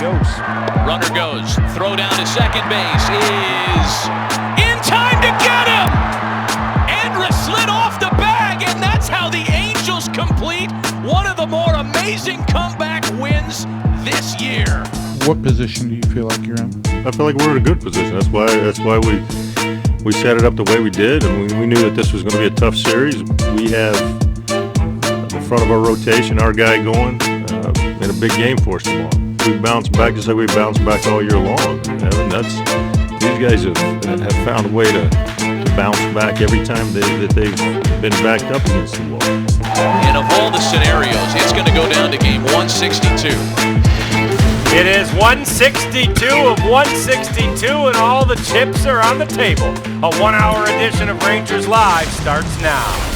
goes. Runner goes. Throw down to second base is in time to get him. Andrus slid off the bag, and that's how the Angels complete one of the more amazing comeback wins this year. What position do you feel like you're in? I feel like we're in a good position. That's why we set it up the way we did, and we knew that this was going to be a tough series. We have the front of our rotation, our guy going, in a big game for us tomorrow. We bounce back just like we bounce back all year long. And these guys have found a way to bounce back every time that they've been backed up against the wall. And of all the scenarios, it's going to go down to game 162. It is 162 of 162, and all the chips are on the table. A 1-hour edition of Rangers Live starts now.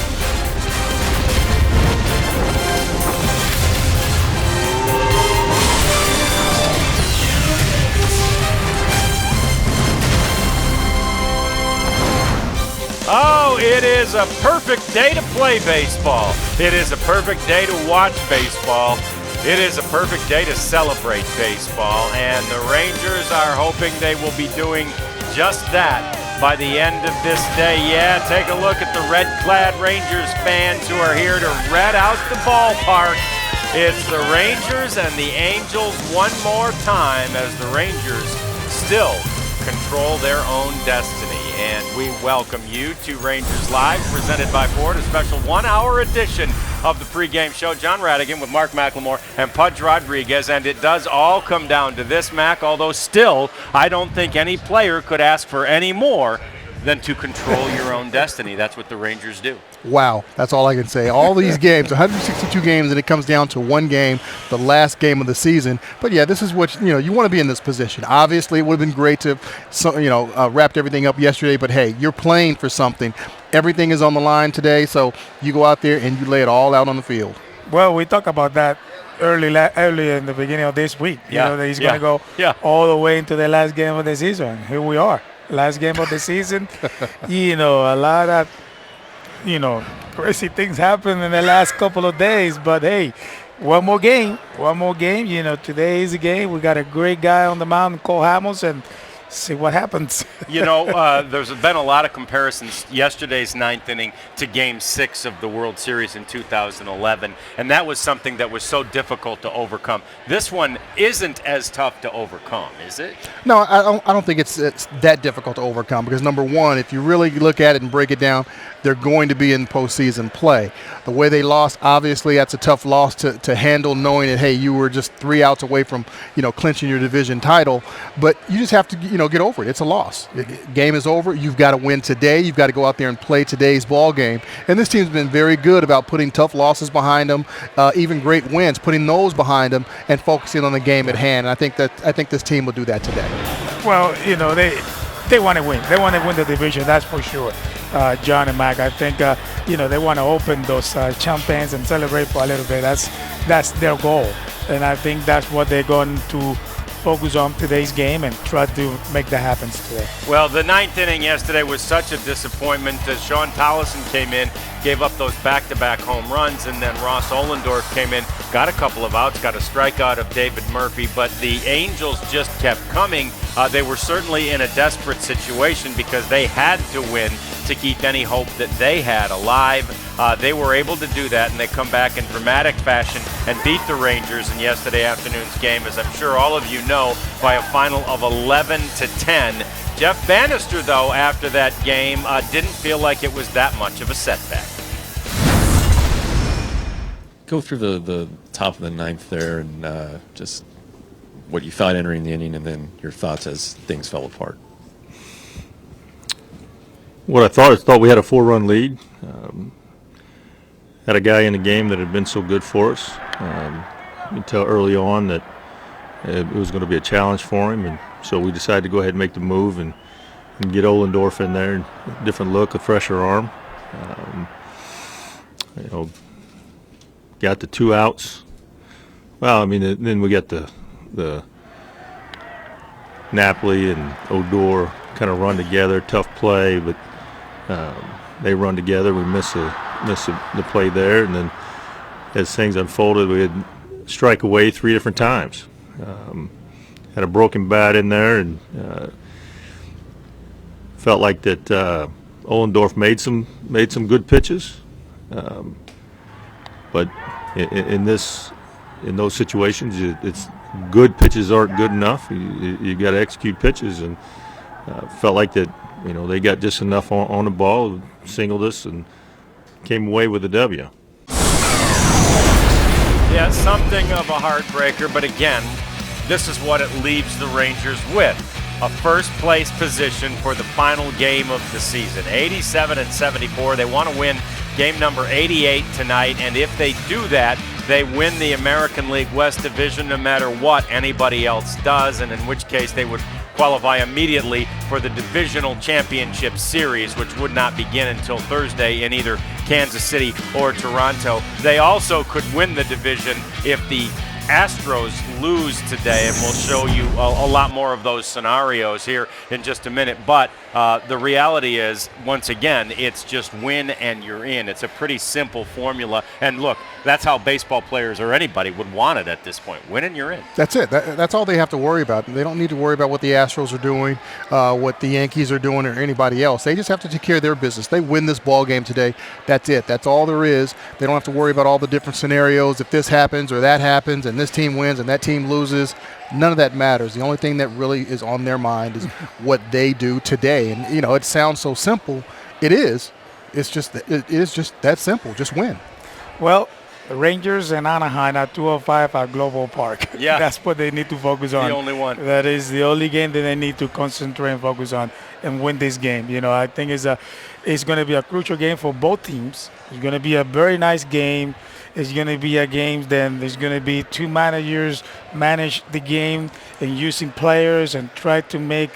Oh, it is a perfect day to play baseball. It is a perfect day to watch baseball. It is a perfect day to celebrate baseball, and the Rangers are hoping they will be doing just that by the end of this day. Yeah, take a look at the red-clad Rangers fans who are here to red out the ballpark. It's the Rangers and the Angels one more time as the Rangers still control their own destiny. And we welcome you to Rangers Live, presented by Ford, a special 1-hour edition of the pregame show. John Radigan with Mark McLemore and Pudge Rodriguez. And it does all come down to this, Mac, although still I don't think any player could ask for any more than to control your own destiny. That's what the Rangers do. Wow, that's all I can say. All these games, 162 games, and it comes down to one game, the last game of the season. But yeah, this is what you want to be in this position. Obviously, it would have been great to wrapped everything up yesterday. But hey, you're playing for something. Everything is on the line today, so you go out there and you lay it all out on the field. Well, we talked about that early in the beginning of this week. You know that he's going to go all the way into the last game of the season. Here we are, last game of the season. A lot of crazy things happen in the last couple of days. But hey, one more game. Today is a game. We got a great guy on the mound, Cole Hamels, and see what happens. There's been a lot of comparisons yesterday's ninth inning to Game 6 of the World Series in 2011, and that was something that was so difficult to overcome. This one isn't as tough to overcome, is it? No, I don't think it's that difficult to overcome because, number one, if you really look at it and break it down, they're going to be in postseason play. The way they lost, obviously, that's a tough loss to handle, knowing that, hey, you were just 3 outs away from, clinching your division title. But you just have to, get over it. It's a loss. Game is over. You've got to win today. You've got to go out there and play today's ball game. And this team's been very good about putting tough losses behind them, even great wins, putting those behind them and focusing on the game at hand. And I think this team will do that today. Well, they want to win. They want to win the division, that's for sure. John and Mac, I think, they want to open those champagnes and celebrate for a little bit. That's their goal. And I think that's what they're going to focus on today's game and try to make that happen today. Well, the ninth inning yesterday was such a disappointment as Sean Tolleson came in, gave up those back-to-back home runs, and then Ross Ohlendorf came in, got a couple of outs, got a strikeout of David Murphy, but the Angels just kept coming. They were certainly in a desperate situation because they had to win to keep any hope that they had alive. They were able to do that, and they come back in dramatic fashion and beat the Rangers in yesterday afternoon's game, as I'm sure all of you know, by a final of 11-10. Jeff Bannister, though, after that game, didn't feel like it was that much of a setback. Go through the top of the ninth there and just what you thought entering the inning and then your thoughts as things fell apart. What I thought we had a 4-run lead. Had a guy in the game that had been so good for us. You can tell early on that it was going to be a challenge for him, and so we decided to go ahead and make the move and get Ohlendorf in there. Different look, a fresher arm. Got the 2 outs. Well, then we got the Napoli and Odor kind of run together, tough play, but they run together. We miss the play there, and then as things unfolded, we had strike away 3 different times. had a broken bat in there, and felt like that Ollendorf made some good pitches, but in those situations, it's good pitches aren't good enough. You got to execute pitches, and felt like that. They got just enough on the ball, singled us, and came away with a W. Yeah, something of a heartbreaker, but again, this is what it leaves the Rangers with. A first-place position for the final game of the season. 87-74. They want to win game number 88 tonight, and if they do that, they win the American League West Division no matter what anybody else does, and in which case they would qualify immediately for the Divisional Championship Series, which would not begin until Thursday in either Kansas City or Toronto. They also could win the division if the Astros lose today, and we'll show you a lot more of those scenarios here in just a minute. But the reality is, once again, it's just win and you're in. It's a pretty simple formula. And look, that's how baseball players or anybody would want it at this point. Win and you're in. That's it. That's all they have to worry about. They don't need to worry about what the Astros are doing, what the Yankees are doing, or anybody else. They just have to take care of their business. They win this ball game today. That's it. That's all there is. They don't have to worry about all the different scenarios. If this happens or that happens and this team wins and that team loses, none of that matters. The only thing that really is on their mind is what they do today. And, it sounds so simple. It is. It is just that simple. Just win. Well, the Rangers and Anaheim at 2:05 at Global Park. Yeah. That's what they need to focus on. The only one. That is the only game that they need to concentrate and focus on and win this game. I think it's going to be a crucial game for both teams. It's going to be a very nice game. It's going to be a game then there's going to be two managers manage the game and using players and try to make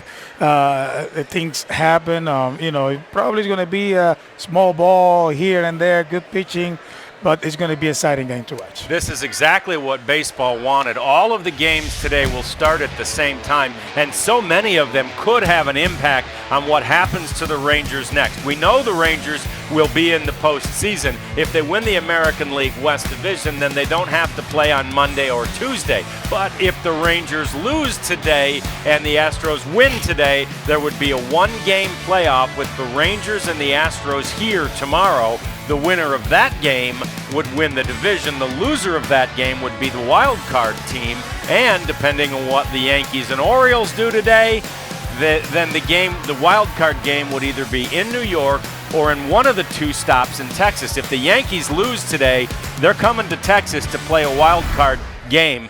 things happen. It probably is going to be a small ball here and there, good pitching, but it's going to be an exciting game to watch. This is exactly what baseball wanted. All of the games today will start at the same time, and so many of them could have an impact on what happens to the Rangers next. We know the Rangers will be in the postseason. If they win the American League West Division, then they don't have to play on Monday or Tuesday. But if the Rangers lose today and the Astros win today, there would be a one-game playoff with the Rangers and the Astros here tomorrow. The winner of that game would win the division. The loser of that game would be the wild card team. And depending on what the Yankees and Orioles do today, then the wild card game would either be in New York or in one of the two stops in Texas. If the Yankees lose today, they're coming to Texas to play a wild card game,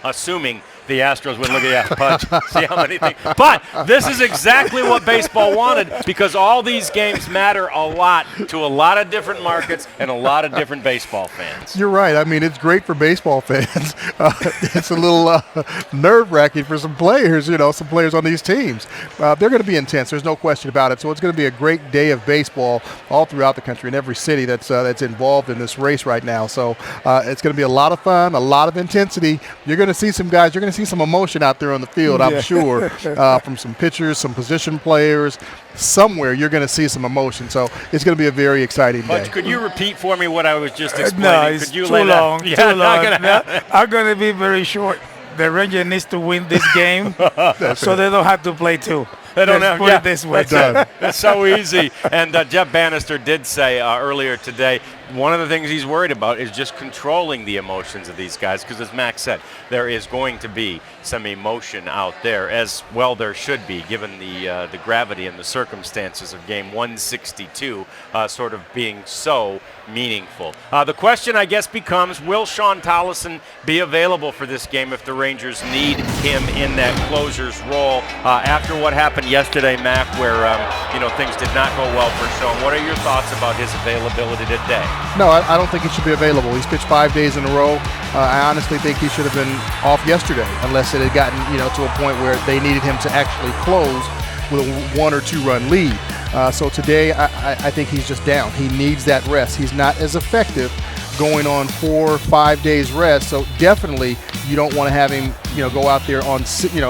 assuming the Astros would look at punch, see how many things. But this is exactly what baseball wanted, because all these games matter a lot to a lot of different markets and a lot of different baseball fans. You're right. I mean, it's great for baseball fans. It's a little nerve-wracking for some players, some players on these teams. They're going to be intense. There's no question about it. So it's going to be a great day of baseball all throughout the country in every city that's involved in this race right now. So it's going to be a lot of fun, a lot of intensity. You're going to see some guys. You're going to see some emotion out there on the field, I'm sure, from some pitchers, some position players. Somewhere you're going to see some emotion. So it's going to be a very exciting day. Could you repeat for me what I was just explaining? No, it's could you too long. Yeah, too long. I'm going to be very short. The Rangers needs to win this game so they don't have to play two. They don't Let's put it this way. It's so easy. And Jeff Bannister did say earlier today, one of the things he's worried about is just controlling the emotions of these guys, because as Max said, there is going to be some emotion out there, as well there should be, given the gravity and the circumstances of game 162 sort of being so meaningful. The question, I guess, becomes, will Sean Tollison be available for this game if the Rangers need him in that closer's role after what happened yesterday, Mac, where things did not go well for Sean? What are your thoughts about his availability today? No, I don't think he should be available. He's pitched 5 days in a row. I honestly think he should have been off yesterday, unless it had gotten to a point where they needed him to actually close with a 1 or 2 run lead. So today, I think he's just down. He needs that rest. He's not as effective going on 4 or 5 days rest. So definitely, you don't want to have him, go out there on,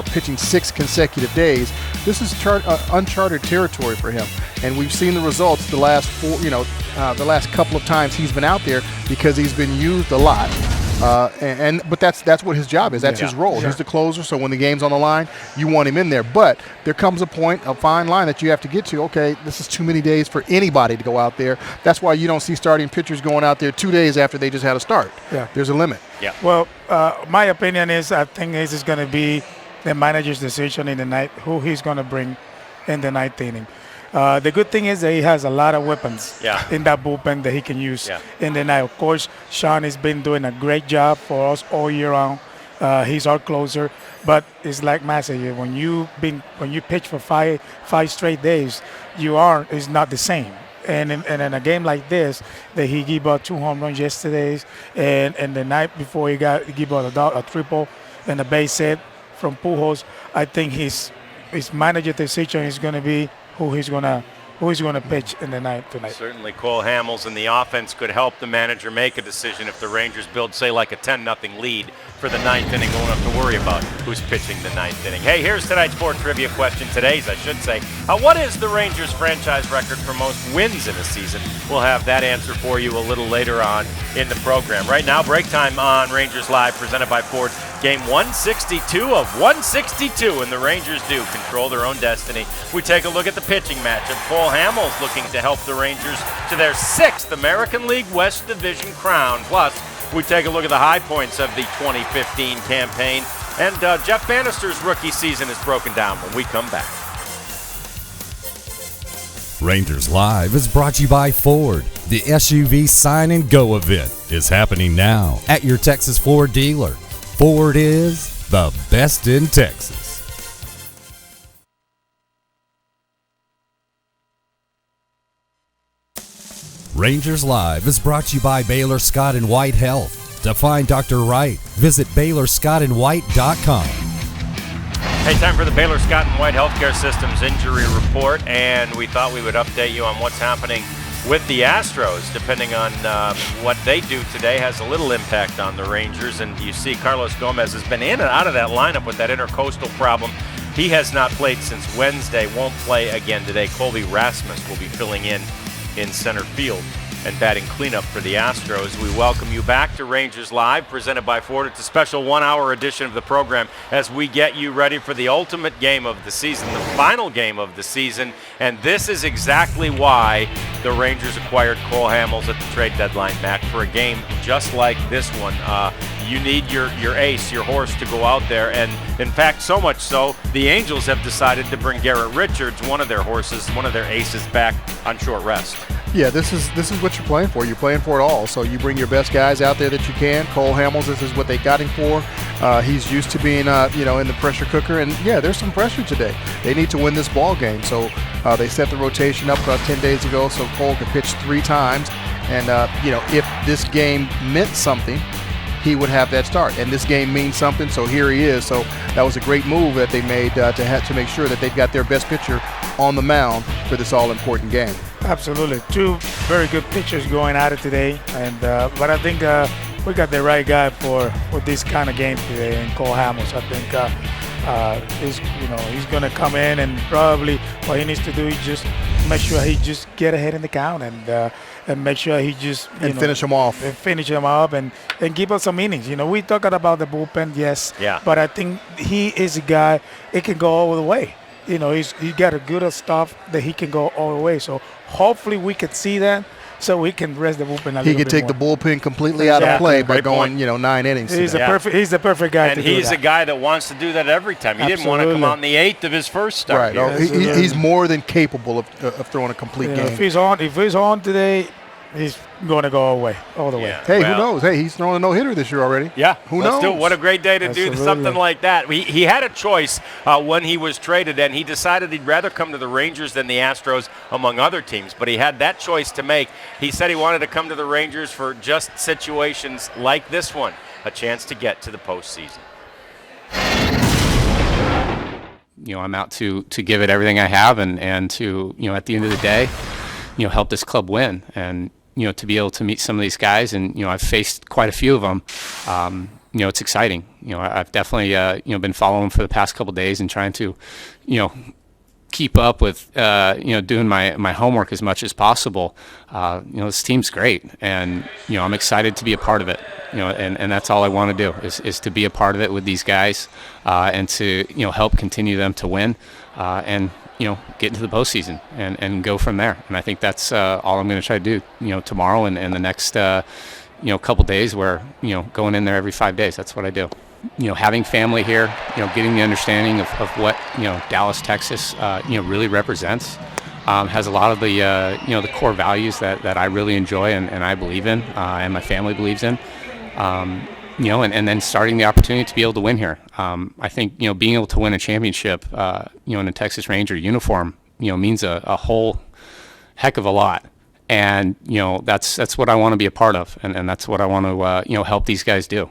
pitching 6 consecutive days. This is uncharted territory for him, and we've seen the results the last the last couple of times he's been out there, because he's been used a lot. But that's what his job is. That's his role. He's the closer. So when the game's on the line, you want him in there. But there comes a point, a fine line that you have to get to. Okay, this is too many days for anybody to go out there. That's why you don't see starting pitchers going out there 2 days after they just had a start. Yeah. There's a limit. Yeah. Well, my opinion is I think this is going to be the manager's decision in the night, who he's going to bring in the ninth inning. The good thing is that he has a lot of weapons in that bullpen that he can use in the night. Of course, Sean has been doing a great job for us all year round. He's our closer, but it's like Matt said, when you pitch for five straight days, it's not the same. And in a game like this, that he gave out 2 home runs yesterday, and the night before he gave out a triple and a base hit from Pujols, I think his manager decision is going to be who he's going to pitch in the night tonight. Certainly Cole Hamels and the offense could help the manager make a decision if the Rangers build, say, like a 10-0 lead for the ninth inning. Won't have to worry about who's pitching the ninth inning. Hey, here's tonight's sport trivia question. Today's, I should say. What is the Rangers franchise record for most wins in a season? We'll have that answer for you a little later on in the program. Right now, break time on Rangers Live, presented by Ford. Game 162 of 162, and the Rangers do control their own destiny. We take a look at the pitching matchup. Cole Hamels looking to help the Rangers to their 6th American League West Division crown. Plus, we take a look at the high points of the 2015 campaign. And Jeff Bannister's rookie season is broken down when we come back. Rangers Live is brought to you by Ford. The SUV Sign and Go event is happening now at your Texas Ford dealer. Ford is the best in Texas. Rangers Live is brought to you by Baylor Scott and White Health. To find Dr. Wright, visit BaylorScottandWhite.com. Hey, time for the Baylor Scott and White Healthcare Systems injury report, and we thought we would update you on what's happening with the Astros. Depending on what they do today has a little impact on the Rangers. And you see Carlos Gomez has been in and out of that lineup with that intercostal problem. He has not played since Wednesday, won't play again today. Colby Rasmus will be filling in center field and batting cleanup for the Astros. We welcome you back to Rangers Live, presented by Ford. It's a special 1-hour edition of the program as we get you ready for the ultimate game of the season, the final game of the season. And this is exactly why the Rangers acquired Cole Hamels at the trade deadline, Mac, for a game just like this one. You need your ace, your horse, to go out there. And in fact, so much so, the Angels have decided to bring Garrett Richards, one of their horses, one of their aces, back on short rest. Yeah, this is what you're playing for. You're playing for it all. So you bring your best guys out there that you can. Cole Hamels, this is what they got him for. He's used to being, in the pressure cooker. And yeah, there's some pressure today. They need to win this ball game. So they set the rotation up about 10 days ago so Cole could pitch 3 times. And if this game meant something, he would have that start. And this game means something, so here he is. So that was a great move that they made to make sure that they've got their best pitcher on the mound for this all-important game. Absolutely. 2 very good pitchers going at it today. And but I think we got the right guy for this kind of game today in Cole Hamels. I think he's going to come in, and probably what he needs to do is just make sure he just get ahead in the count and make sure he just finish him off. And finish him up and give us some innings. We talking about the bullpen, yes. Yeah. But I think he is a guy, it can go all the way. He got a good stuff that he can go all the way. So hopefully we could see that, so we can rest the bullpen a little bit. He could take the bullpen completely out of play by going 9 innings. He's the perfect guy and to do that. And he's a guy that wants to do that every time. He didn't want to come out in the 8th of his first start. Right. He's more than capable of throwing a complete game. If he's on today, he's going to go all the way. Yeah, Hey, who knows? Hey, he's throwing a no-hitter this year already. Yeah. Who knows? What a great day to do something like that. He had a choice when he was traded, and he decided he'd rather come to the Rangers than the Astros, among other teams. But he had that choice to make. He said he wanted to come to the Rangers for just situations like this one, a chance to get to the postseason. I'm out to give it everything I have and to, at the end of the day, help this club win. And, to be able to meet some of these guys, and, I've faced quite a few of them, it's exciting. I've definitely, been following for the past couple of days and trying to, keep up with doing my homework as much as possible. This team's great, and I'm excited to be a part of it. And that's all I want to do is to be a part of it with these guys, and to help continue them to win, and get into the postseason and go from there. And I think that's all I'm going to try to do tomorrow and the next couple days, where going in there every 5 days. That's what I do. Having family here, getting the understanding of what Dallas, Texas really represents, has a lot of the the core values that I really enjoy and I believe in, and my family believes in. And then starting the opportunity to be able to win here. I think being able to win a championship in a Texas Ranger uniform means a whole heck of a lot. And that's what I want to be a part of, and that's what I want to help these guys do.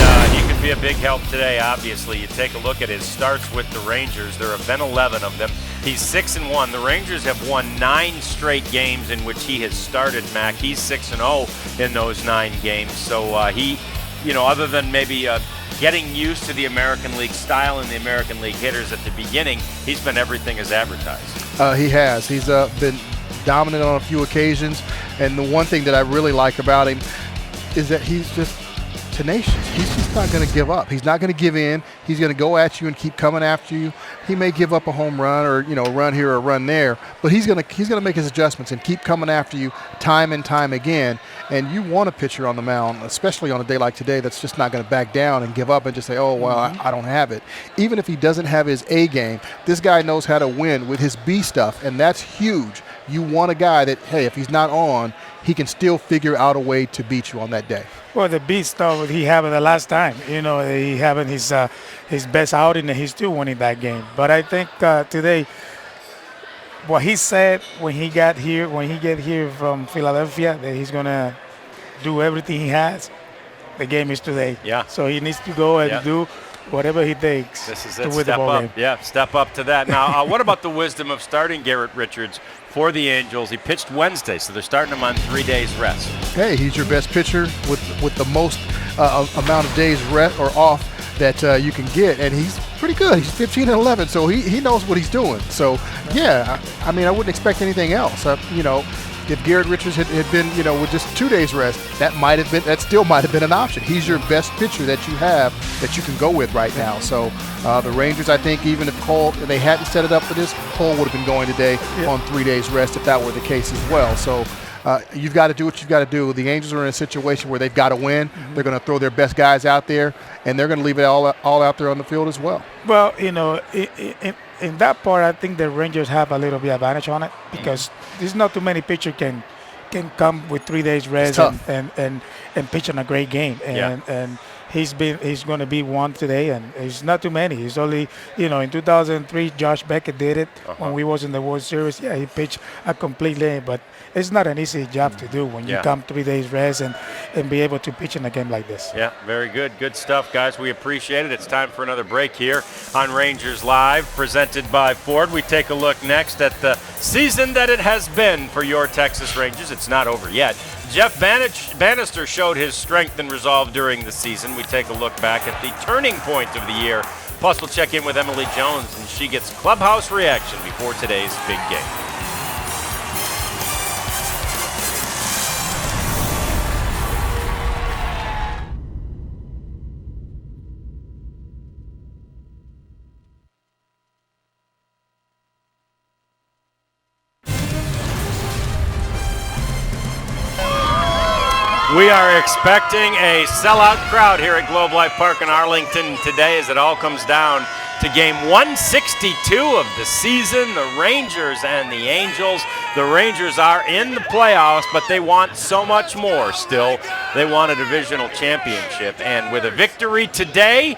And he could be a big help today, obviously. You take a look at his starts with the Rangers. There have been 11 of them. He's 6-1. The Rangers have won 9 straight games in which he has started, Mac. He's 6-0 in those 9 games. So he, other than maybe getting used to the American League style and the American League hitters at the beginning, he's been everything as advertised. He has. He's been dominant on a few occasions. And the one thing that I really like about him is that he's just tenacious. He's just not going to give up. He's not going to give in. He's going to go at you and keep coming after you. He may give up a home run or run here or run there, but he's going to make his adjustments and keep coming after you time and time again. And you want a pitcher on the mound, especially on a day like today, that's just not going to back down and give up and just say, oh, well, I don't have it. Even if he doesn't have his A game, this guy knows how to win with his B stuff, and that's huge. You want a guy that, hey, if he's not on, he can still figure out a way to beat you on that day. Well, the beat stuff he had the last time. He having his best outing, and he's still winning that game. But I think today, what he said when he get here from Philadelphia, that he's gonna do everything he has. The game is today. Yeah. So he needs to go and do whatever he takes. This is to it. win the Step ball up. game. Yeah, step up to that. Now, what about the wisdom of starting Garrett Richards for the Angels? He pitched Wednesday, so they're starting him on 3 days rest. Hey, he's your best pitcher with the most amount of days rest or off that you can get, and he's pretty good. He's 15-11, so he knows what he's doing. So yeah, I mean, I wouldn't expect anything else. If Garrett Richards had been, with just 2 days rest, that still might have been an option. He's your best pitcher that you have that you can go with right now. So the Rangers, I think, even if they hadn't set it up for this, Cole would have been going today on 3 days rest if that were the case as well. So you've got to do what you've got to do. The Angels are in a situation where they've got to win. Mm-hmm. They're going to throw their best guys out there, and they're going to leave it all out there on the field as well. Well, in that part, I think the Rangers have a little bit advantage on it because there's not too many pitchers can come with 3 days rest and pitch on a great game. And he's going to be one today, and it's not too many. It's only in 2003 Josh Beckett did it when we was in the World Series. Yeah, he pitched a complete game, but it's not an easy job to do when you come 3 days rest and be able to pitch in a game like this. Yeah, very good. Good stuff, guys. We appreciate it. It's time for another break here on Rangers Live, presented by Ford. We take a look next at the season that it has been for your Texas Rangers. It's not over yet. Jeff Bannister showed his strength and resolve during the season. We take a look back at the turning point of the year. Plus, we'll check in with Emily Jones, and she gets clubhouse reaction before today's big game. We are expecting a sellout crowd here at Globe Life Park in Arlington today as it all comes down to game 162 of the season, the Rangers and the Angels. The Rangers are in the playoffs, but they want so much more still. They want a divisional championship, and with a victory today,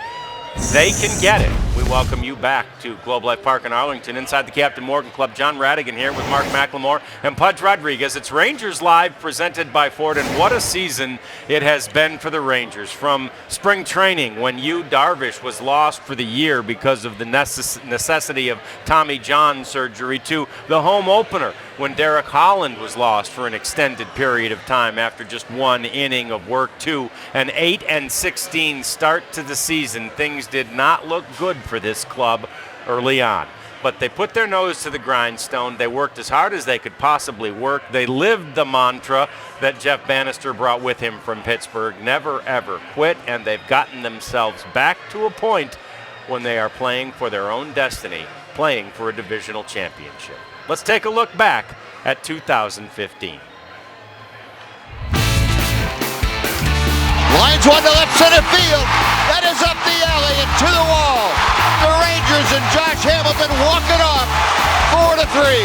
they can get it. We welcome you back to Globe Life Park in Arlington. Inside the Captain Morgan Club, John Radigan here with Mark McLemore and Pudge Rodriguez. It's Rangers Live presented by Ford, and what a season it has been for the Rangers. From spring training, when Yu Darvish was lost for the year because of the necessity of Tommy John surgery, to the home opener when Derek Holland was lost for an extended period of time after just one inning of work, to an 8-16 start to the season. Things did not look good for this club early on. but they put their nose to the grindstone. They worked as hard as they could possibly work. They lived the mantra that Jeff Bannister brought with him from Pittsburgh, never ever quit, and they've gotten themselves back to a point when they are playing for their own destiny, playing for a divisional championship. Let's take a look back at 2015. Lines one to left center field. That is up the alley and to the wall. The Rangers and Josh Hamilton walk it off 4-3.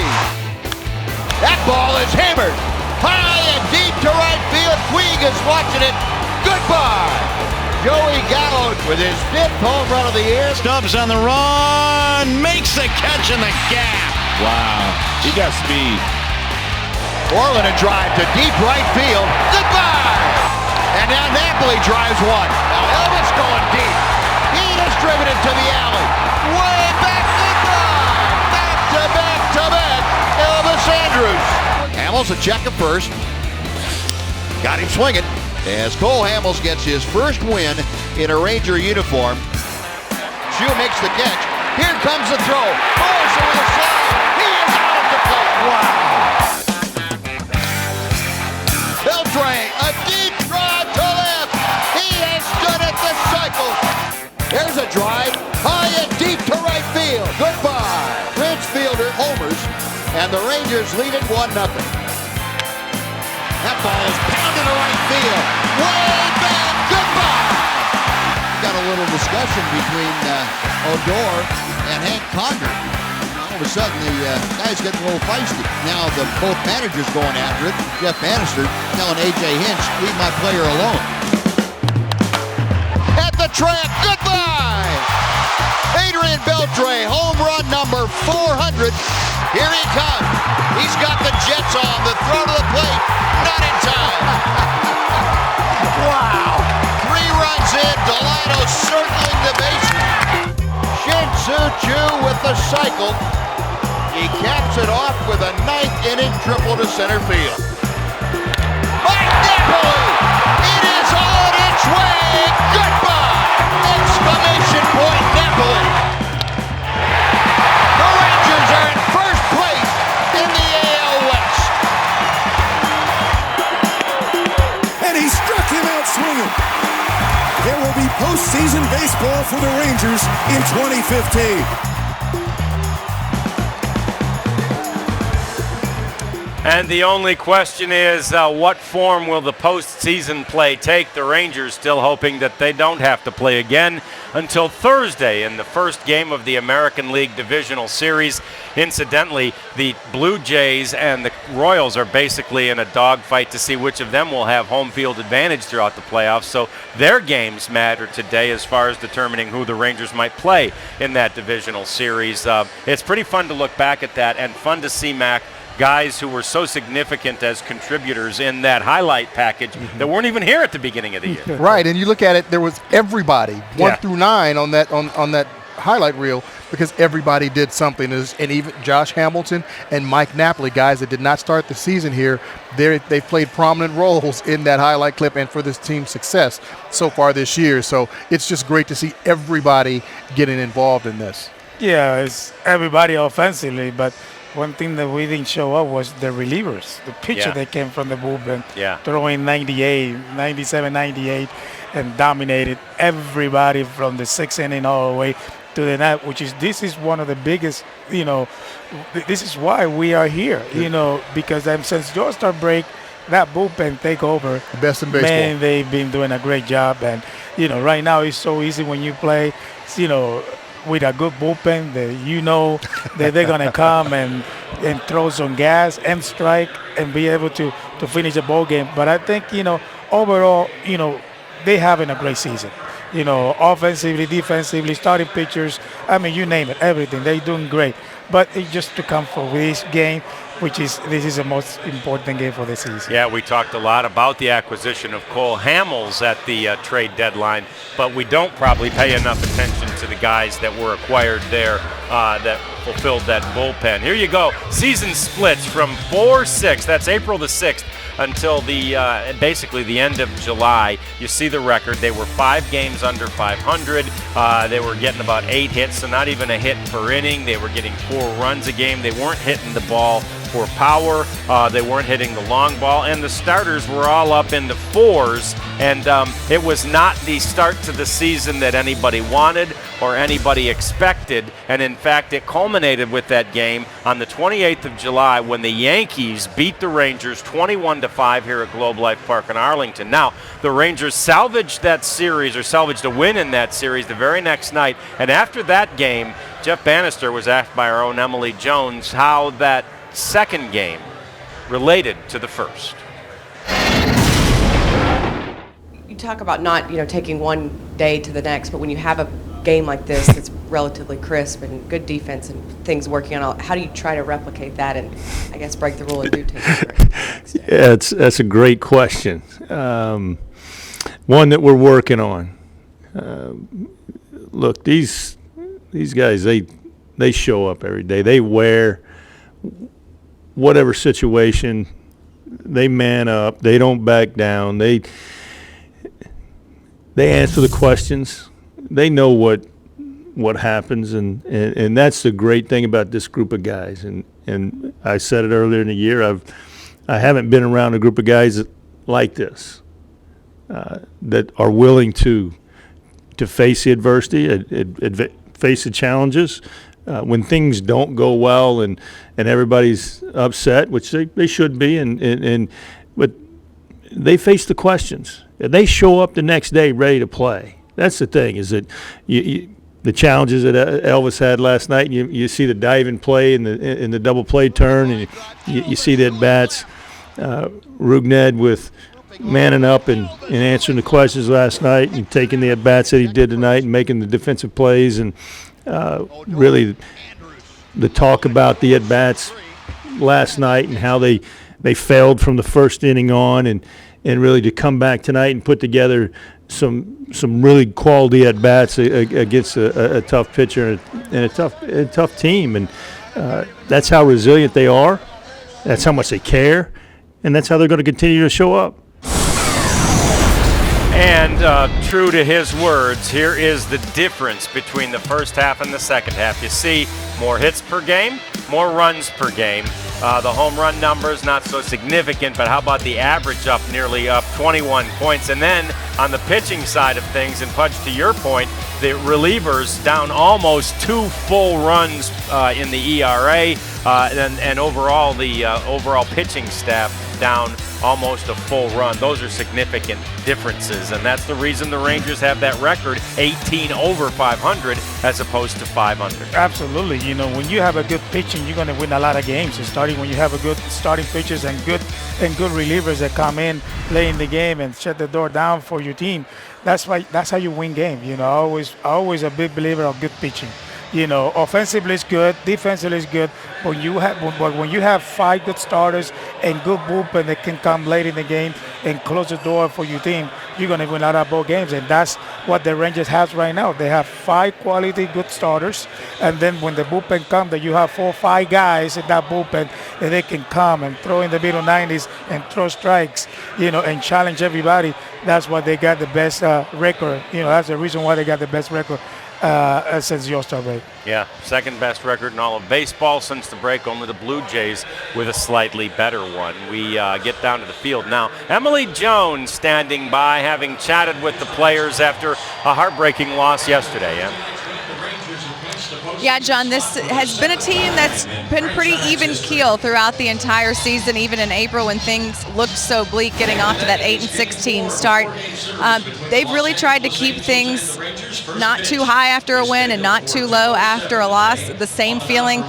That ball is hammered high and deep to right field. Puig is watching it. Goodbye. Joey Gallo with his 5th home run of the year. Stubbs on the run, makes the catch in the gap. Wow, he got speed. Orland a drive to deep right field. Goodbye. And now Napoli drives one. Now Elvis going deep. He has driven it to the alley. Way back goodbye. Back to back to back. Elvis Andrus. Hamels a check at first. Got him swinging. As Cole Hamels gets his first win in a Ranger uniform. Shue makes the catch. Here comes the throw. Morrison with a slide. He is out of the plate. Wow. Beltran, a deep drive to left. He has stood at the cycle. There's a drive, high and deep to right field. Goodbye. French fielder homers, and the Rangers lead it 1-0. That ball is pounded to right field. Way back. Goodbye. Got a little discussion between Odor and Hank Conger. All of a sudden, the guys getting a little feisty. Now, both managers going after it. Jeff Bannister telling A.J. Hinch, leave my player alone. At the track, goodbye! Adrian Beltre, home run number 400. Here he comes. He's got the Jets on. The throw to the plate, not in time. Wow! 3 runs in, Delano circling the bases. Shin-Soo Choo with the cycle. He caps it off with a 9th-inning triple to center field. Mike Napoli! It is on its way! Goodbye! Exclamation point, Napoli! The Rangers are in first place in the AL West. And he struck him out swinging. There will be postseason baseball for the Rangers in 2015. And the only question is, what form will the postseason play take? The Rangers still hoping that they don't have to play again until Thursday in the first game of the American League Divisional Series. Incidentally, the Blue Jays and the Royals are basically in a dogfight to see which of them will have home field advantage throughout the playoffs. So their games matter today as far as determining who the Rangers might play in that divisional series. It's pretty fun to look back at that and fun to see, Mac, guys who were so significant as contributors in that highlight package that weren't even here at the beginning of the year. Right, and you look at it, there was everybody, 1 through 9 on that highlight reel, because everybody did something. And even Josh Hamilton and Mike Napoli, guys that did not start the season here, they played prominent roles in that highlight clip and for this team's success so far this year. So it's just great to see everybody getting involved in this. Yeah, it's everybody offensively, but one thing that we didn't show up was the relievers, the pitcher that came from the bullpen, throwing 97, 98, and dominated everybody from the 6th inning all the way to the 9th, this is one of the biggest, this is why we are here, because since the All-Star break, that bullpen take over. The best in baseball. Man, they've been doing a great job, and, right now it's so easy when you play, with a good bullpen that they're going to come and throw some gas and strike and be able to finish a ball game. But I think, overall, they having a great season. Offensively, defensively, starting pitchers, you name it, everything. They're doing great. But it's just to come for this game, this is the most important game for the season. Yeah, we talked a lot about the acquisition of Cole Hamels at the trade deadline, but we don't probably pay enough attention to the guys that were acquired there that fulfilled that bullpen. Here you go. Season splits from 4-6. That's April the 6th until basically the end of July. You see the record. They were 5 games under 500. They were getting about 8 hits, so not even a hit per inning. They were getting 4 runs a game. They weren't hitting the ball for power. They weren't hitting the long ball, and the starters were all up in the 4s, and it was not the start to the season that anybody wanted or anybody expected, and in fact it culminated with that game on the 28th of July when the Yankees beat the Rangers 21-5 here at Globe Life Park in Arlington. Now, the Rangers salvaged that series, or salvaged a win in that series the very next night, and after that game, Jeff Bannister was asked by our own Emily Jones how that second game related to the first. You talk about not, taking one day to the next, but when you have a game like this that's relatively crisp and good defense and things working on, how do you try to replicate that and, I guess, break the rule and do take it? Yeah, that's a great question. One that we're working on. Look, these guys, they show up every day. They wear whatever situation, they man up. They don't back down. They answer the questions. They know what happens, and that's the great thing about this group of guys. And I said it earlier in the year. I haven't been around a group of guys like this that are willing to face the adversity, face the challenges. When things don't go well and everybody's upset, which they should be, but they face the questions. They show up the next day ready to play. That's the thing, is that the challenges that Elvis had last night, and you see the diving play and the double play turn, and you see the at-bats. Rugned with manning up and answering the questions last night and taking the at-bats that he did tonight and making the defensive plays, and really the talk about the at-bats last night and how they failed from the first inning on, and really to come back tonight and put together some really quality at-bats against a tough pitcher and a tough team. And that's how resilient they are. That's how much they care. And that's how they're going to continue to show up. And true to his words, here is the difference between the first half and the second half. You see more hits per game, more runs per game. The home run numbers not so significant, but how about the average nearly up 21 points? And then on the pitching side of things, and Pudge, to your point, the relievers down almost 2 full runs in the ERA, and overall the overall pitching staff down almost a full run. Those are significant differences, and that's the reason the Rangers have that record 18 over 500 as opposed to 500. Absolutely. When you have a good pitching, you're going to win a lot of games. It's starting when you have a good starting pitchers and good relievers that come in, play in the game, and shut the door down for your team. That's how you win games. Always a big believer of good pitching. Offensively is good, defensively is good, but when you have 5 good starters and good bullpen that can come late in the game and close the door for your team, you're going to win a lot of ball games, and that's what the Rangers have right now. They have 5 quality good starters, and then when the bullpen comes, that you have 4 or 5 guys in that bullpen that they can come and throw in the middle 90s and throw strikes, and challenge everybody. That's why they got the best record. That's the reason why they got the best record since the All-Star break. Yeah, second best record in all of baseball since the break, only the Blue Jays with a slightly better one. We get down to the field now. Emily Jones standing by, having chatted with the players after a heartbreaking loss yesterday. Yeah, John, this has been a team that's been pretty even keel throughout the entire season, even in April when things looked so bleak getting off to that 8-16 start. They've really tried to keep things not too high after a win and not too low after a loss. The same feeling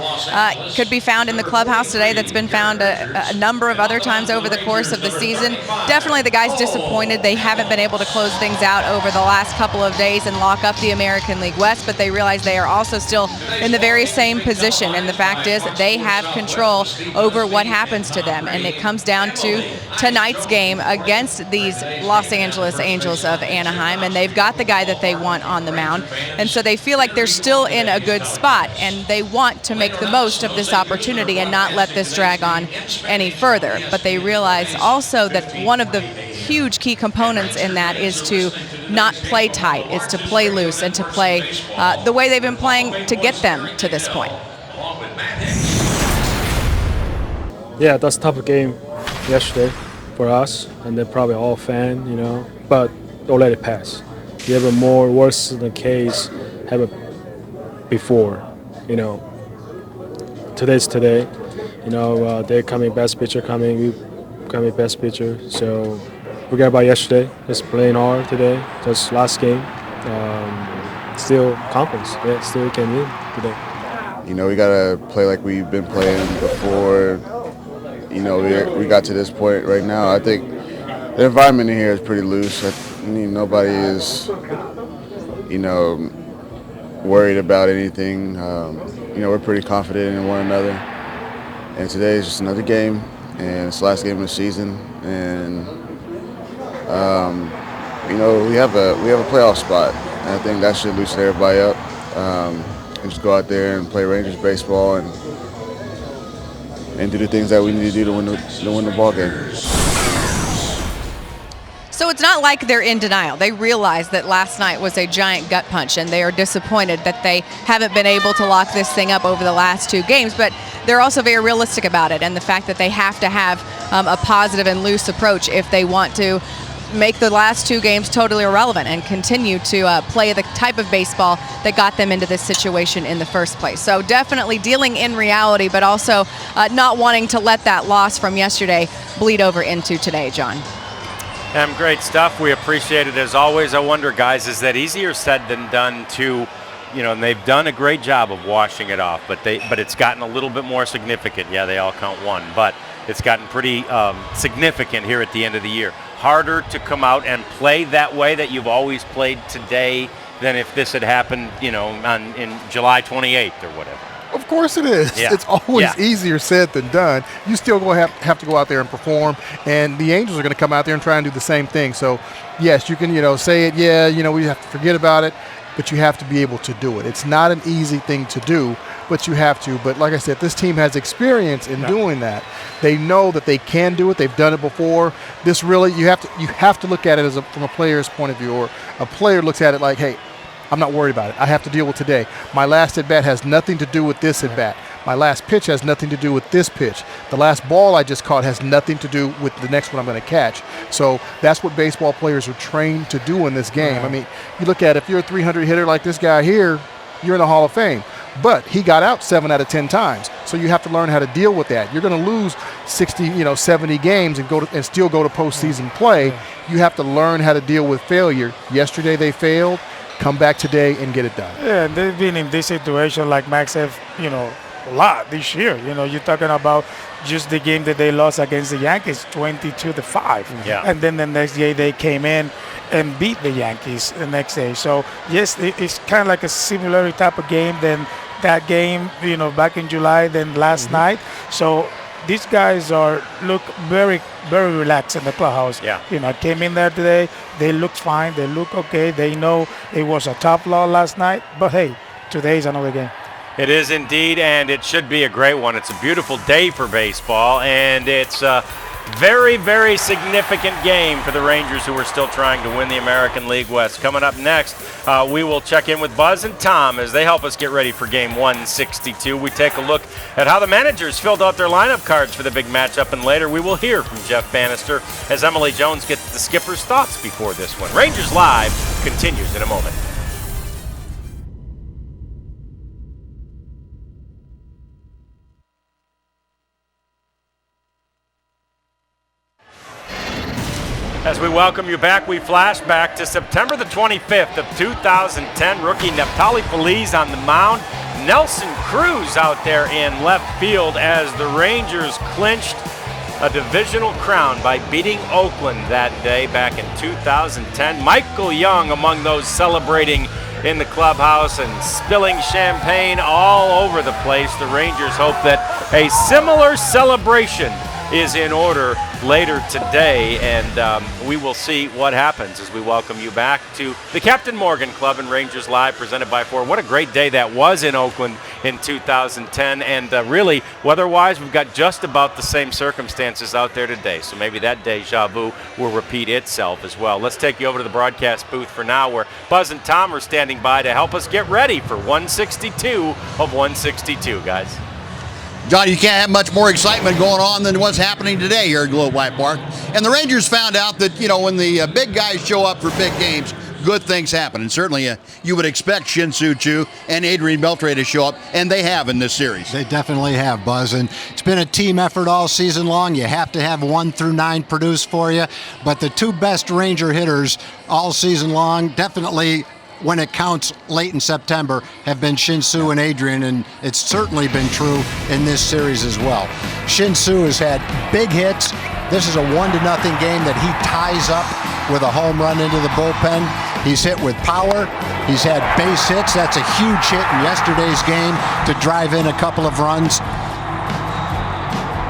could be found in the clubhouse today that's been found a number of other times over the course of the season. Definitely the guys disappointed. They haven't been able to close things out over the last couple of days and lock up the American League West, but they realize they are also still in the very same position. And the fact is they have control over what happens to them. And it comes down to tonight's game against these Los Angeles Angels of Anaheim. And they've got the guy that they want on the mound. And so they feel like they're still in a good spot. And they want to make the most of this opportunity and not let this drag on any further. But they realize also that one of the huge key components in that is to not play tight, is to play loose and to play the way they've been playing to get them to this point. Yeah, that's a tough game yesterday for us, and they're probably all fan, you know, but don't let it pass. You have a more worse than case have it before, you know. Today's today, you know, they're coming best pitcher coming, we coming best pitcher, so forget about yesterday, just playing hard today, just last game, still confidence, yeah, still can win today. You know, we gotta play like we've been playing before. You know, we got to this point right now. I think the environment in here is pretty loose. Nobody is, you know, worried about anything. You know, we're pretty confident in one another. And today is just another game, and it's the last game of the season. And you know, we have a playoff spot, and I think that should loosen everybody up. And just go out there and play Rangers baseball and do the things that we need to do to win the ball game. So it's not like they're in denial. They realize that last night was a giant gut punch, and they are disappointed that they haven't been able to lock this thing up over the last two games, but they're also very realistic about it, and the fact that they have to have a positive and loose approach if they want to make the last two games totally irrelevant and continue to play the type of baseball that got them into this situation in the first place. So definitely dealing in reality, but also not wanting to let that loss from yesterday bleed over into today, John. Great stuff. We appreciate it as always. I wonder, guys, is that easier said than done to, you know, and they've done a great job of washing it off, but it's gotten a little bit more significant. Yeah, they all count one, but it's gotten pretty significant here at the end of the year. Harder to come out and play that way that you've always played today than if this had happened, you know, in July 28th or whatever. Of course it is. Yeah. It's always easier said than done. You still go have to go out there and perform, and the Angels are going to come out there and try and do the same thing. So, yes, you can, you know, say it, yeah, you know, we have to forget about it, but you have to be able to do it. It's not an easy thing to do, but you have to. But like I said, this team has experience in doing that. They know that they can do it. They've done it before. This really, you have to look at it from a player's point of view, or a player looks at it like, hey, I'm not worried about it. I have to deal with today. My last at-bat has nothing to do with this at-bat. My last pitch has nothing to do with this pitch. The last ball I just caught has nothing to do with the next one I'm going to catch. So that's what baseball players are trained to do in this game. I mean, you look at it, if you're a 300 hitter like this guy here, you're in the Hall of Fame. But he got out 7 out of 10 times. So you have to learn how to deal with that. You're going to lose 60, 70 games and still go to postseason play. You have to learn how to deal with failure. Yesterday they failed. Come back today and get it done. Yeah, and they've been in this situation, like Max said, a lot this year. You're talking about just the game that they lost against the Yankees, 22-5. Yeah. And then the next day they came in and beat the Yankees the next day. So, yes, it's kind of like a similar type of game than that game, back in July, than last night. So these guys look very, very relaxed in the clubhouse. Yeah. Came in there today. They looked fine. They look okay. They know it was a tough loss last night. But, hey, today's another game. It is indeed, and it should be a great one. It's a beautiful day for baseball, and it's a very, very significant game for the Rangers, who are still trying to win the American League West. Coming up next, we will check in with Buzz and Tom as they help us get ready for Game 162. We take a look at how the managers filled out their lineup cards for the big matchup, and later we will hear from Jeff Bannister as Emily Jones gets the skipper's thoughts before this one. Rangers Live continues in a moment. As we welcome you back, we flash back to September the 25th of 2010. Rookie Neftali Feliz on the mound. Nelson Cruz out there in left field as the Rangers clinched a divisional crown by beating Oakland that day back in 2010. Michael Young among those celebrating in the clubhouse and spilling champagne all over the place. The Rangers hope that a similar celebration is in order later today, and we will see what happens as we welcome you back to the Captain Morgan Club and Rangers Live, presented by Ford. What a great day that was in Oakland in 2010, and really, weather-wise, we've got just about the same circumstances out there today, so maybe that deja vu will repeat itself as well. Let's take you over to the broadcast booth for now, where Buzz and Tom are standing by to help us get ready for 162 of 162, guys. John, you can't have much more excitement going on than what's happening today here at Globe Life Park. And the Rangers found out that, when the big guys show up for big games, good things happen. And certainly you would expect Shin-Soo Choo and Adrian Beltre to show up, and they have in this series. They definitely have, Buzz. And it's been a team effort all season long. You have to have 1 through 9 produce for you. But the 2 best Ranger hitters all season long, definitely when it counts late in September, have been Shin-Soo and Adrian, and it's certainly been true in this series as well. Shin-Soo has had big hits. This is a 1-0 game that he ties up with a home run into the bullpen. He's hit with power. He's had base hits. That's a huge hit in yesterday's game to drive in a couple of runs.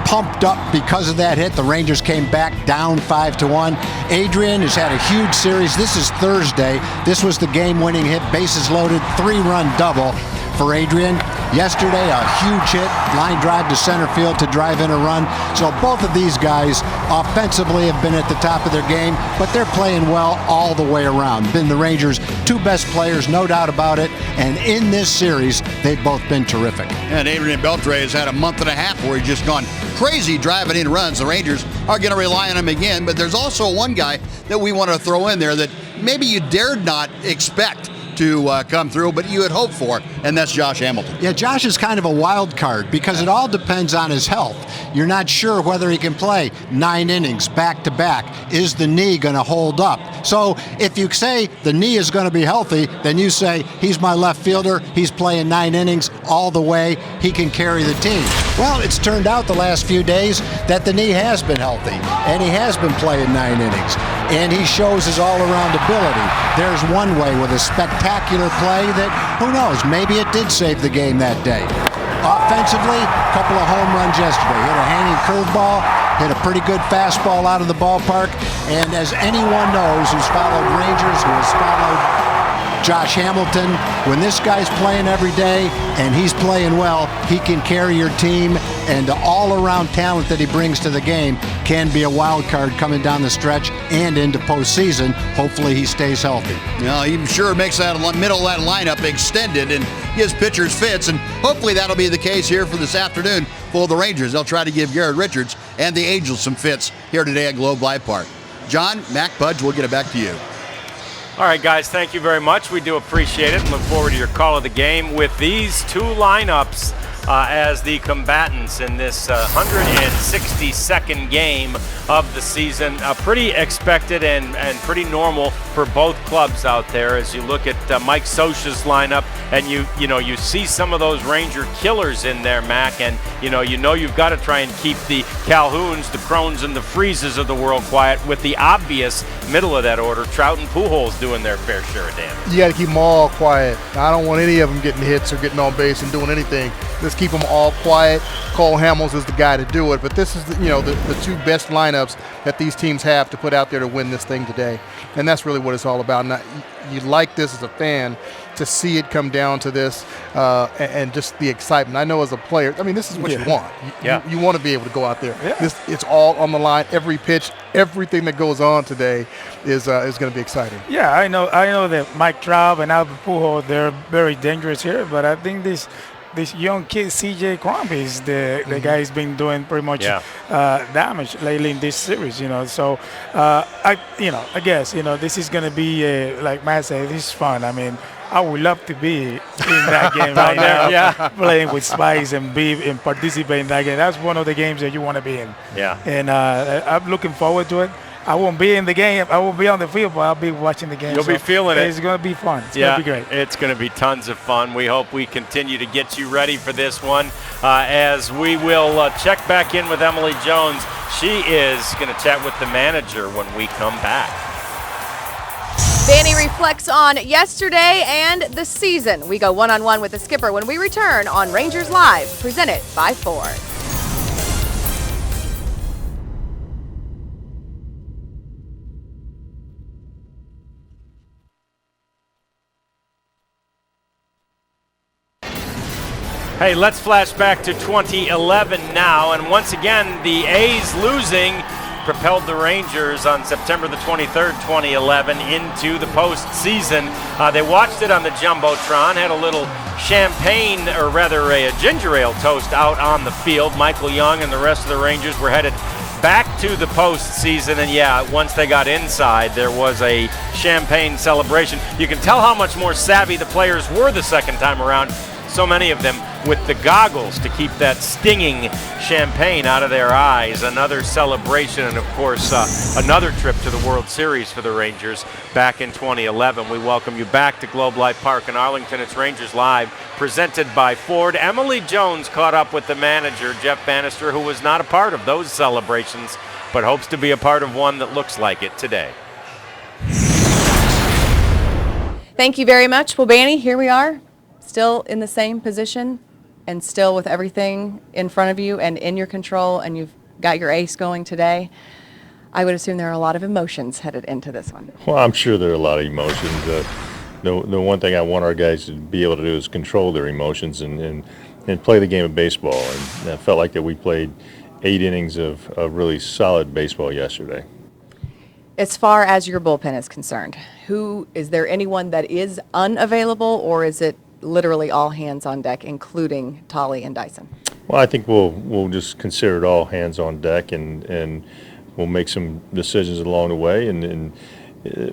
Pumped up because of that hit. The Rangers came back down 5-1. Adrian has had a huge series. This is Thursday. This was the game-winning hit, bases loaded, 3-run double for Adrian. Yesterday, a huge hit, line drive to center field to drive in a run. So both of these guys offensively have been at the top of their game, but they're playing well all the way around. Been the Rangers' 2 best players, no doubt about it. And in this series, they've both been terrific. And Adrian Beltre has had a month and a half where he's just gone crazy driving in runs. The Rangers are going to rely on him again, but there's also one guy that we want to throw in there that maybe you dared not expect to come through, but you had hoped for, and that's Josh Hamilton. Yeah, Josh is kind of a wild card because it all depends on his health. You're not sure whether he can play 9 innings back-to-back. Is the knee going to hold up? So if you say the knee is going to be healthy, then you say he's my left fielder, he's playing 9 innings all the way, he can carry the team. Well, it's turned out the last few days that the knee has been healthy, and he has been playing 9 innings, and he shows his all-around ability. There's one way with a spectacular play that, who knows, maybe it did save the game that day. Offensively, a couple of home runs yesterday. Hit a hanging curveball, hit a pretty good fastball out of the ballpark, and as anyone knows who's followed Rangers, who has followed Josh Hamilton, when this guy's playing every day and he's playing well, he can carry your team, and the all-around talent that he brings to the game can be a wild card coming down the stretch and into postseason. Hopefully he stays healthy. Yeah, he sure makes that middle of that lineup extended and gives pitchers fits, and hopefully that'll be the case here for this afternoon for the Rangers. They'll try to give Garrett Richards and the Angels some fits here today at Globe Life Park. John, Mac, Pudge, we'll get it back to you. All right, guys, thank you very much. We do appreciate it and look forward to your call of the game with these 2 lineups as the combatants in this 162nd game of the season. Pretty expected and pretty normal for both clubs out there as you look at Mike Scioscia's lineup, and you see some of those Ranger killers in there, Mac, and you know you've got to try and keep the Calhouns, the Crones, and the Freezes of the world quiet with the obvious middle of that order, Trout and Pujols doing their fair share of damage. You got to keep them all quiet. I don't want any of them getting hits or getting on base and doing anything. Let's keep them all quiet. Cole Hamels is the guy to do it, but this is the 2 best lineups that these teams have to put out there to win this thing today, and that's really what it's all about. And you like this as a fan to see it come down to this and just the excitement. I know as a player, I mean, this is what you want. You want to be able to go out there. Yeah. It's all on the line. Every pitch, everything that goes on today is going to be exciting. Yeah, I know that Mike Trout and Albert Pujols, they're very dangerous here, but I think this young kid, C.J. Crum, is the guy who's been doing pretty much damage lately in this series. So I guess this is going to be like Matt said, this is fun. I mean, I would love to be in that game right now, playing with Spice and participate in that game. That's one of the games that you want to be in. Yeah. And I'm looking forward to it. I won't be in the game. I won't be on the field, but I'll be watching the game. You'll be feeling it. It's going to be fun. It's going to be great. It's going to be tons of fun. We hope we continue to get you ready for this one as we will check back in with Emily Jones. She is going to chat with the manager when we come back. Danny reflects on yesterday and the season. We go one-on-one with the skipper when we return on Rangers Live, presented by Ford. Hey, let's flash back to 2011 now, and once again, the A's losing propelled the Rangers on September the 23rd, 2011 into the postseason. They watched it on the Jumbotron, had a little champagne, or rather a ginger ale toast out on the field. Michael Young and the rest of the Rangers were headed back to the postseason, and yeah, once they got inside, there was a champagne celebration. You can tell how much more savvy the players were the second time around. So many of them with the goggles to keep that stinging champagne out of their eyes. Another celebration, and of course, another trip to the World Series for the Rangers back in 2011. We welcome you back to Globe Life Park in Arlington. It's Rangers Live, presented by Ford. Emily Jones caught up with the manager, Jeff Bannister, who was not a part of those celebrations, but hopes to be a part of one that looks like it today. Thank you very much. Well, Banny, here we are. Still in the same position and still with everything in front of you and in your control, and you've got your ace going today. I would assume there are a lot of emotions headed into this one. Well, I'm sure there are a lot of emotions. The one thing I want our guys to be able to do is control their emotions and play the game of baseball. And I felt like that we played 8 innings of really solid baseball yesterday. As far as your bullpen is concerned, is there anyone that is unavailable, or is it literally all hands on deck, including Tolly and Dyson? Well, I think we'll just consider it all hands on deck, and we'll make some decisions along the way. And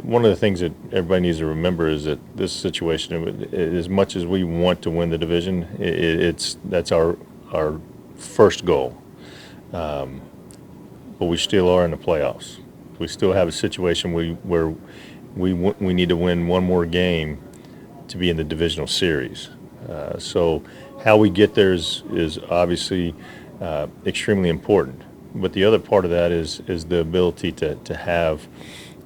one of the things that everybody needs to remember is that this situation, as much as we want to win the division, that's our first goal. But we still are in the playoffs. We still have a situation where we need to win one more game to be in the divisional series. So how we get there is obviously extremely important. But the other part of that is the ability to have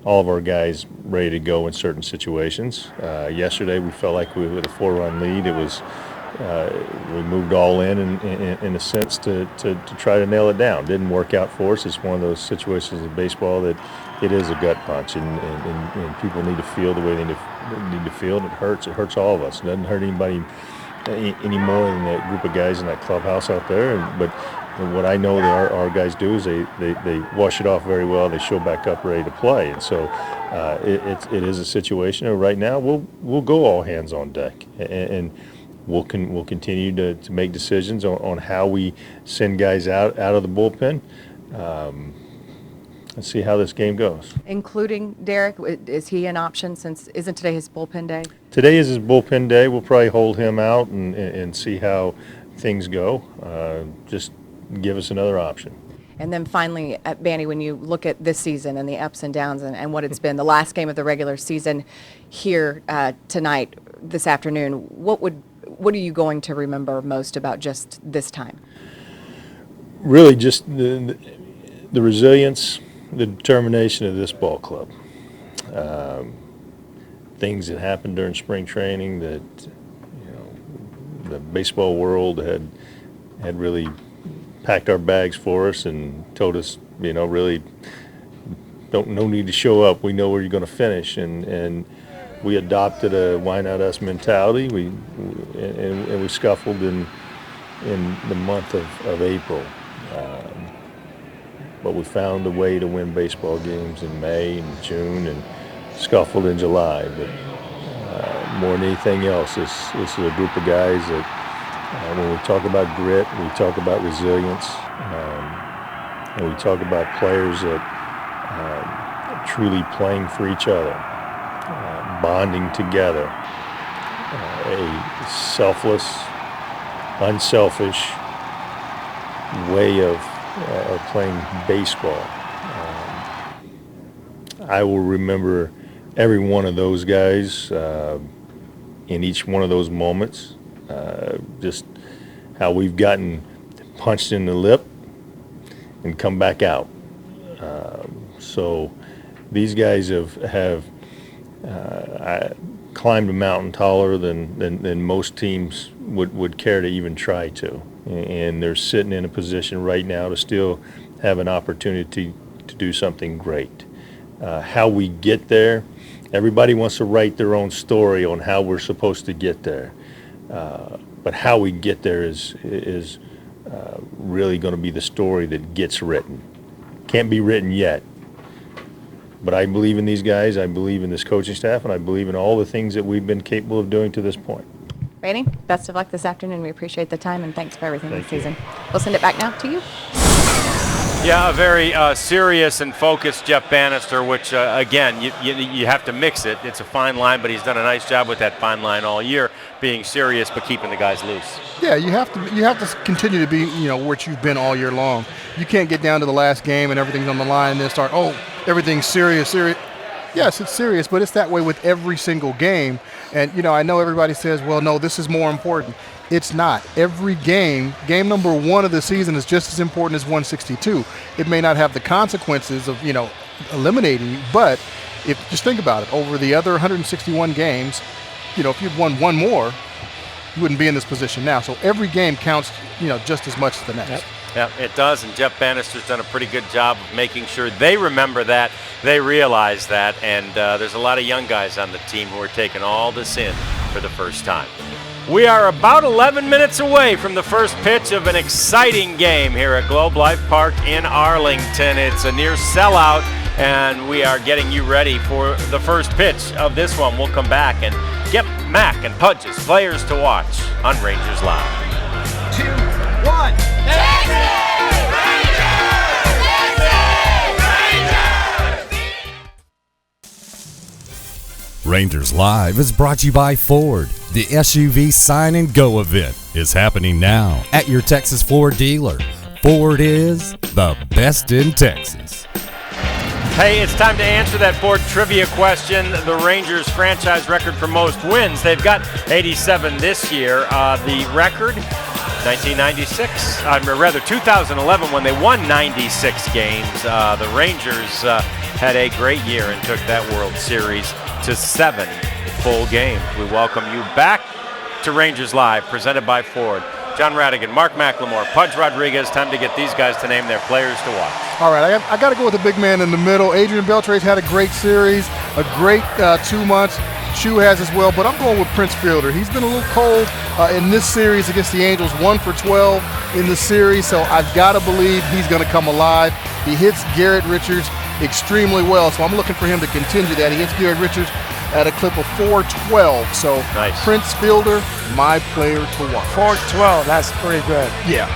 all of our guys ready to go in certain situations. Yesterday we felt like we with a 4-run lead. It was we moved all in a sense to try to nail it down. Didn't work out for us. It's one of those situations in baseball that it is a gut punch, and people need to feel the way they need to feel, and it hurts. It hurts all of us. It doesn't hurt anybody any more than that group of guys in that clubhouse out there. But what I know that our guys do is they wash it off very well. They show back up ready to play, and so it is a situation. Right now, we'll go all hands on deck, and we'll continue to make decisions on how we send guys out of the bullpen. Let's see how this game goes. Including Derek, is he an option since isn't today his bullpen day? Today is his bullpen day. We'll probably hold him out and see how things go. Just give us another option. And then finally, Banny, when you look at this season and the ups and downs and what it's been, the last game of the regular season here tonight, this afternoon, what are you going to remember most about just this time? Really just the resilience, the determination of this ball club. Things that happened during spring training that the baseball world had really packed our bags for us and told us, really no need to show up. We know where you're going to finish, and we adopted a why not us mentality. We scuffled in the month of April. But we found a way to win baseball games in May and June and scuffled in July. But more than anything else, this is a group of guys that when we talk about grit, we talk about resilience, and we talk about players that truly playing for each other, bonding together, a selfless, unselfish way of playing baseball. I will remember every one of those guys in each one of those moments, just how we've gotten punched in the lip and come back out. So these guys have climbed a mountain taller than most teams would care to even try to. And they're sitting in a position right now to still have an opportunity to do something great. How we get there, everybody wants to write their own story on how we're supposed to get there. But how we get there is really going to be the story that gets written. Can't be written yet. But I believe in these guys, I believe in this coaching staff, and I believe in all the things that we've been capable of doing to this point. Brady, best of luck this afternoon. We appreciate the time, and thanks for everything this season. We'll send it back now to you. Yeah, a very serious and focused Jeff Bannister, which, again, you have to mix it. It's a fine line, but he's done a nice job with that fine line all year, being serious but keeping the guys loose. Yeah, you have to continue to be, what you've been all year long. You can't get down to the last game and everything's on the line and then start, everything's serious. Yes, it's serious, but it's that way with every single game. And, I know everybody says, well, no, this is more important. It's not. Every game number 1 of the season is just as important as 162. It may not have the consequences of, eliminating you, but just think about it. Over the other 161 games, if you'd won one more, you wouldn't be in this position now. So every game counts, just as much as the next. Yep. Yeah, it does, and Jeff Bannister's done a pretty good job of making sure they remember that, they realize that, and there's a lot of young guys on the team who are taking all this in for the first time. We are about 11 minutes away from the first pitch of an exciting game here at Globe Life Park in Arlington. It's a near sellout, and we are getting you ready for the first pitch of this one. We'll come back and get Mac and Pudge's players to watch on Rangers Live. 2, 1. Rangers Live is brought to you by Ford. The SUV Sign and Go event is happening now at your Texas Ford dealer. Ford is the best in Texas. Hey, it's time to answer that Ford trivia question. The Rangers franchise record for most wins. They've got 87 this year. The record, 1996, rather 2011 when they won 96 games. The Rangers had a great year and took that World Series to 7 full games. We welcome you back to Rangers Live, presented by Ford. John Radigan, Mark McLemore, Pudge Rodriguez. Time to get these guys to name their players to watch. All right, I got to go with the big man in the middle. Adrian Beltre's had a great series, a great 2 months. Chu has as well, but I'm going with Prince Fielder. He's been a little cold in this series against the Angels, 1 for 12 in the series, so I've got to believe he's going to come alive. He hits Garrett Richards extremely well, so I'm looking for him to continue that. He hits Garrett Richards at a clip of 412, so nice. Prince Fielder, my player to watch. 412, that's pretty good. Yeah.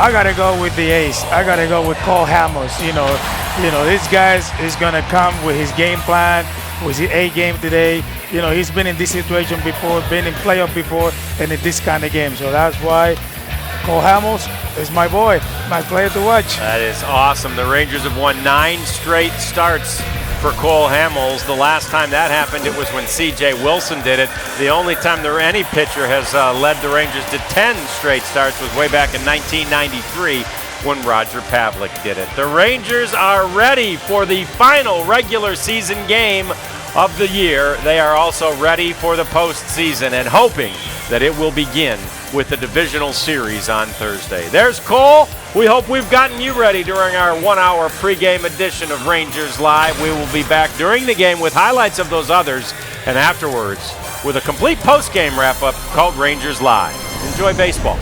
I got to go with the ace. I got to go with Cole Hamels. This guy is going to come with his game plan, with his A game today. He's been in this situation before, been in playoff before, and in this kind of game. So that's why Cole Hamels is my boy, my player to watch. That is awesome. The Rangers have won 9 straight starts for Cole Hamels. The last time that happened, it was when C.J. Wilson did it. The only time any pitcher has led the Rangers to 10 straight starts was way back in 1993 when Roger Pavlik did it. The Rangers are ready for the final regular season game of the year. They are also ready for the postseason and hoping that it will begin with the divisional series on Thursday. There's Cole. We hope we've gotten you ready during our 1-hour pregame edition of Rangers Live. We will be back during the game with highlights of those others and afterwards with a complete postgame wrap-up called Rangers Live. Enjoy baseball.